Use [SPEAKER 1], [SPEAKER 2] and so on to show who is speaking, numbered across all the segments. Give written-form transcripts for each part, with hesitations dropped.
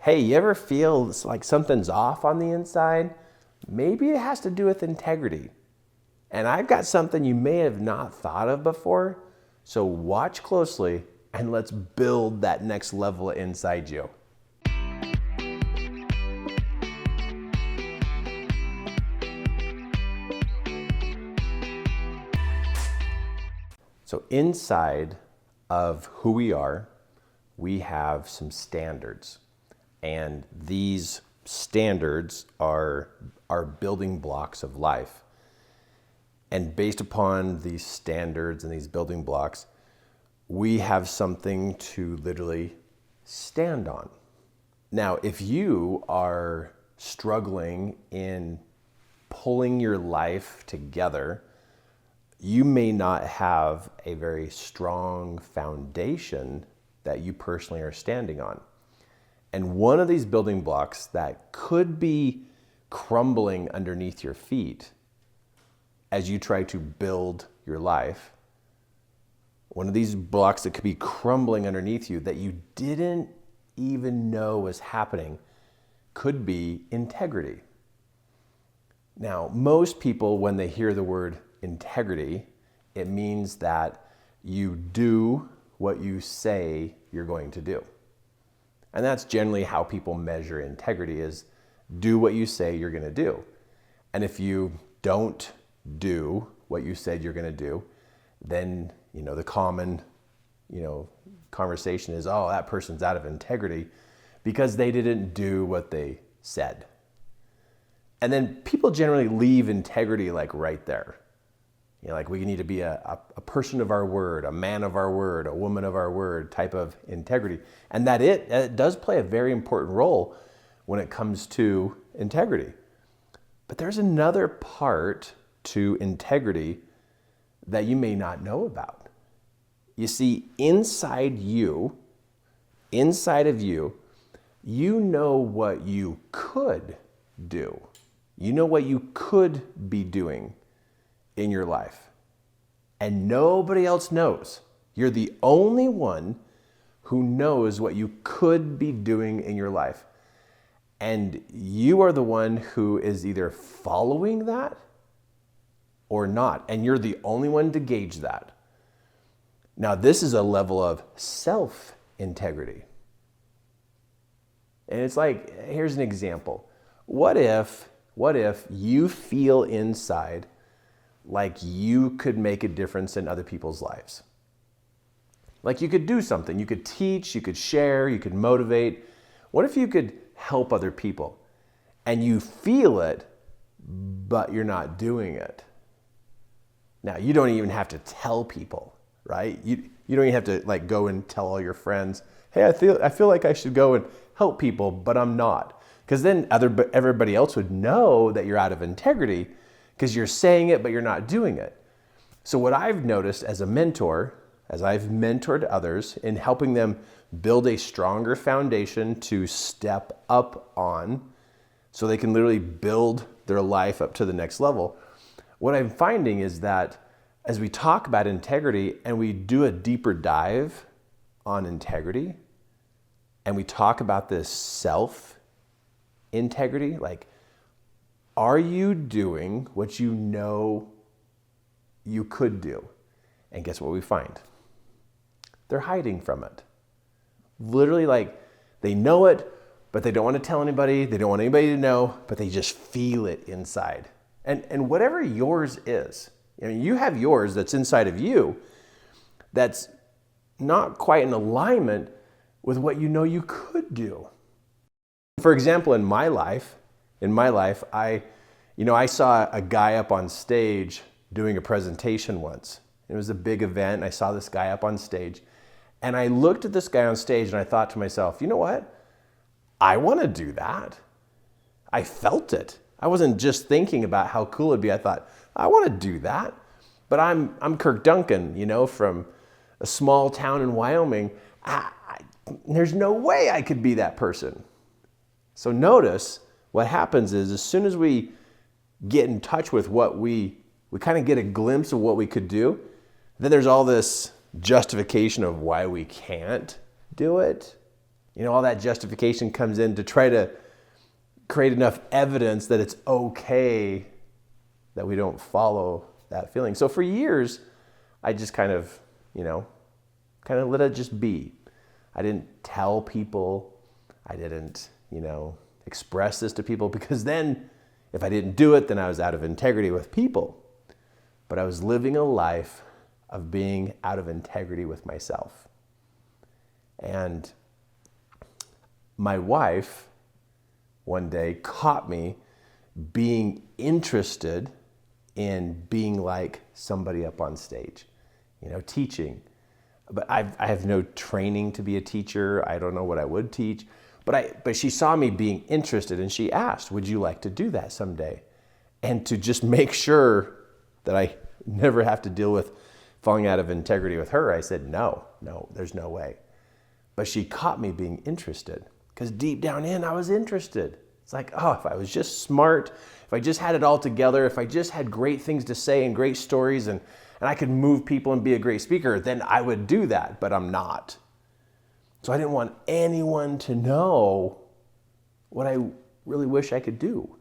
[SPEAKER 1] Hey, you ever feel like something's off on the inside? Maybe it has to do with integrity. And I've got something you may have not thought of before. So watch closely and let's build that next level inside you. So inside of who we are, we have some standards. And these standards are our building blocks of life. And based upon these standards and these building blocks, we have something to literally stand on. Now, if you are struggling in pulling your life together, you may not have a very strong foundation that you personally are standing on. And one of these building blocks that could be crumbling underneath your feet as you try to build your life, one of these blocks that could be crumbling underneath you that you didn't even know was happening could be integrity. Now, most people, when they hear the word integrity, it means that you do what you say you're going to do. And that's generally how people measure integrity, is do what you say you're going to do. And if you don't do what you said you're going to do, then, the common, conversation is, oh, that person's out of integrity because they didn't do what they said. And then people generally leave integrity like right there. Like we need to be a person of our word, a man of our word, a woman of our word type of integrity. And that it does play a very important role when it comes to integrity. But there's another part to integrity that you may not know about. You see, inside of you, you know what you could do. You know what you could be doing in your life. And nobody else knows. You're the only one who knows what you could be doing in your life. And you are the one who is either following that or not. And you're the only one to gauge that. Now, this is a level of self-integrity. And it's like, here's an example. What if you feel inside like you could make a difference in other people's lives? Like you could do something, you could teach, you could share, you could motivate. What if you could help other people and you feel it, but you're not doing it? Now, you don't even have to tell people, right? You don't even have to go and tell all your friends, hey, I feel like I should go and help people, but I'm not. Because then everybody else would know that you're out of integrity because you're saying it, but you're not doing it. So what I've noticed as a mentor, as I've mentored others in helping them build a stronger foundation to step up on so they can literally build their life up to the next level, what I'm finding is that as we talk about integrity and we do a deeper dive on integrity and we talk about this self-integrity, are you doing what you know you could do? And guess what we find? They're hiding from it. Literally, they know it, but they don't want to tell anybody. They don't want anybody to know, but they just feel it inside. And whatever yours is, you have yours that's inside of you that's not quite in alignment with what you know you could do. For example, in my life, I saw a guy up on stage doing a presentation once. It was a big event, and I saw this guy up on stage. And I looked at this guy on stage, and I thought to myself, you know what? I want to do that. I felt it. I wasn't just thinking about how cool it'd be. I thought, I want to do that. But I'm Kirk Duncan, from a small town in Wyoming. There's no way I could be that person. So notice what happens is as soon as we get in touch with what we kind of get a glimpse of what we could do, then there's all this justification of why we can't do it. All that justification comes in to try to create enough evidence that it's okay that we don't follow that feeling. So for years, I just kind of let it just be. I didn't tell people. I didn't, express this to people, because then if I didn't do it, then I was out of integrity with people. But I was living a life of being out of integrity with myself. And my wife one day caught me being interested in being like somebody up on stage, teaching. But I have no training to be a teacher. I don't know what I would teach. But she saw me being interested, and she asked, would you like to do that someday? And to just make sure that I never have to deal with falling out of integrity with her, I said, no, there's no way. But she caught me being interested, because deep down in, I was interested. It's like, if I was just smart, if I just had it all together, if I just had great things to say and great stories, and I could move people and be a great speaker, then I would do that, but I'm not. So I didn't want anyone to know what I really wish I could do.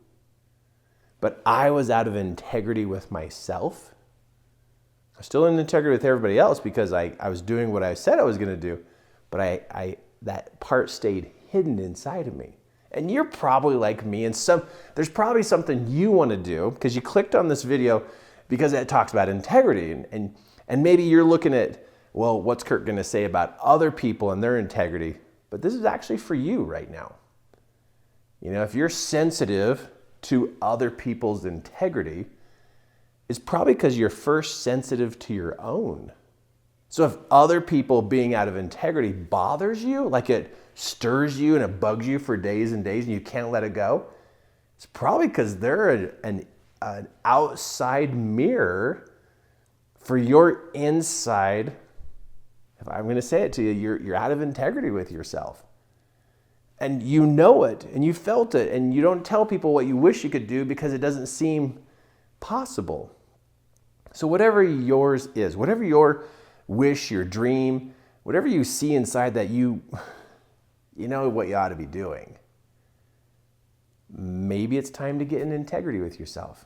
[SPEAKER 1] But I was out of integrity with myself. I was still in integrity with everybody else, because I was doing what I said I was going to do. But I that part stayed hidden inside of me. And you're probably like me, and there's probably something you want to do, because you clicked on this video because it talks about integrity. And maybe you're looking at, well, what's Kirk going to say about other people and their integrity? But this is actually for you right now. If you're sensitive to other people's integrity, it's probably because you're first sensitive to your own. So if other people being out of integrity bothers you, like it stirs you and it bugs you for days and days and you can't let it go, it's probably because they're an outside mirror for your inside. If I'm going to say it to you, you're out of integrity with yourself. And you know it, and you felt it, and you don't tell people what you wish you could do because it doesn't seem possible. So whatever yours is, whatever your wish, your dream, whatever you see inside that you know what you ought to be doing, maybe it's time to get in integrity with yourself.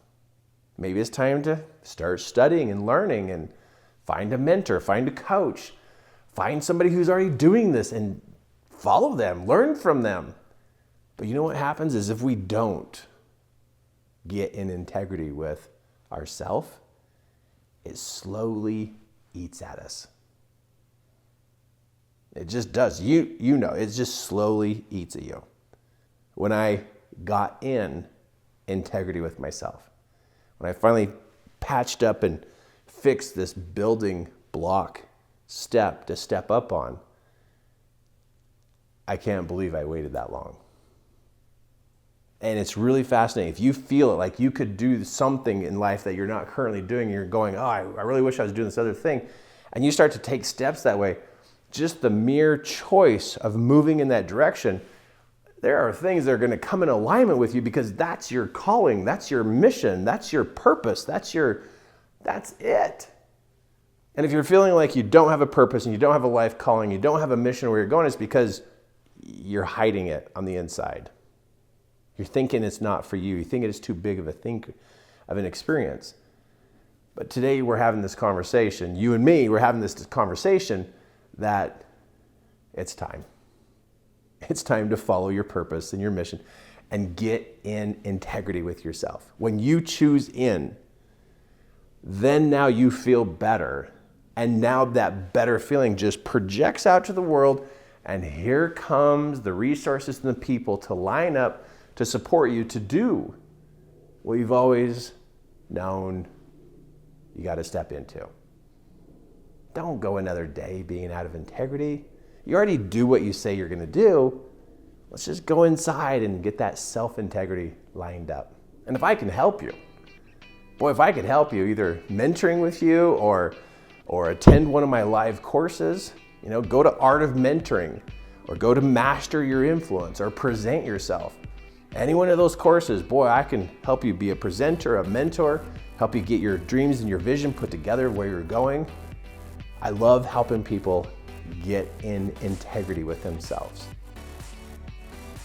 [SPEAKER 1] Maybe it's time to start studying and learning and find a mentor, find a coach, find somebody who's already doing this and follow them, learn from them. But you know what happens is if we don't get in integrity with ourselves, it slowly eats at us. It just does. You know, it just slowly eats at you. When I got in integrity with myself, when I finally patched up and fixed this building block step to step up on, I can't believe I waited that long. And it's really fascinating. If you feel it, like you could do something in life that you're not currently doing, and you're going, I really wish I was doing this other thing, and you start to take steps that way, just the mere choice of moving in that direction, there are things that are going to come in alignment with you, because that's your calling, that's your mission, that's your purpose, that's it. And if you're feeling like you don't have a purpose and you don't have a life calling, you don't have a mission where you're going, it's because you're hiding it on the inside. You're thinking it's not for you. You think it's too big of an experience. But today we're having this conversation, you and me, we're having this conversation that it's time. It's time to follow your purpose and your mission and get in integrity with yourself. When you choose in, then now you feel better. And now that better feeling just projects out to the world, and here comes the resources and the people to line up to support you to do what you've always known you got to step into. Don't go another day being out of integrity. You already do what you say you're going to do. Let's just go inside and get that self-integrity lined up. And if I can help you, if I could help you, either mentoring with you or attend one of my live courses, go to Art of Mentoring, or go to Master Your Influence, or Present Yourself. Any one of those courses, I can help you be a presenter, a mentor, help you get your dreams and your vision put together where you're going. I love helping people get in integrity with themselves.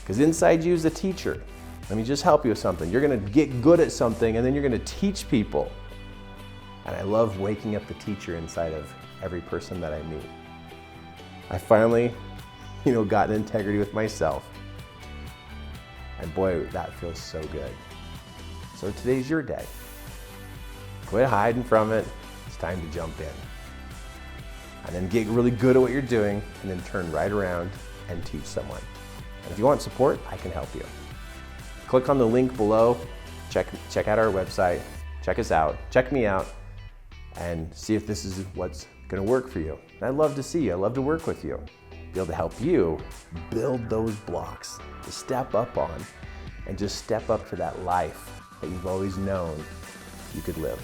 [SPEAKER 1] Because inside you is a teacher. Let me just help you with something. You're gonna get good at something and then you're gonna teach people. And I love waking up the teacher inside of every person that I meet. I finally, got in integrity with myself. And boy, that feels so good. So today's your day. Quit hiding from it. It's time to jump in. And then get really good at what you're doing and then turn right around and teach someone. And if you want support, I can help you. Click on the link below, check out our website, check us out, check me out, and see if this is what's gonna work for you. And I'd love to see you, I'd love to work with you, be able to help you build those blocks to step up on and just step up to that life that you've always known you could live.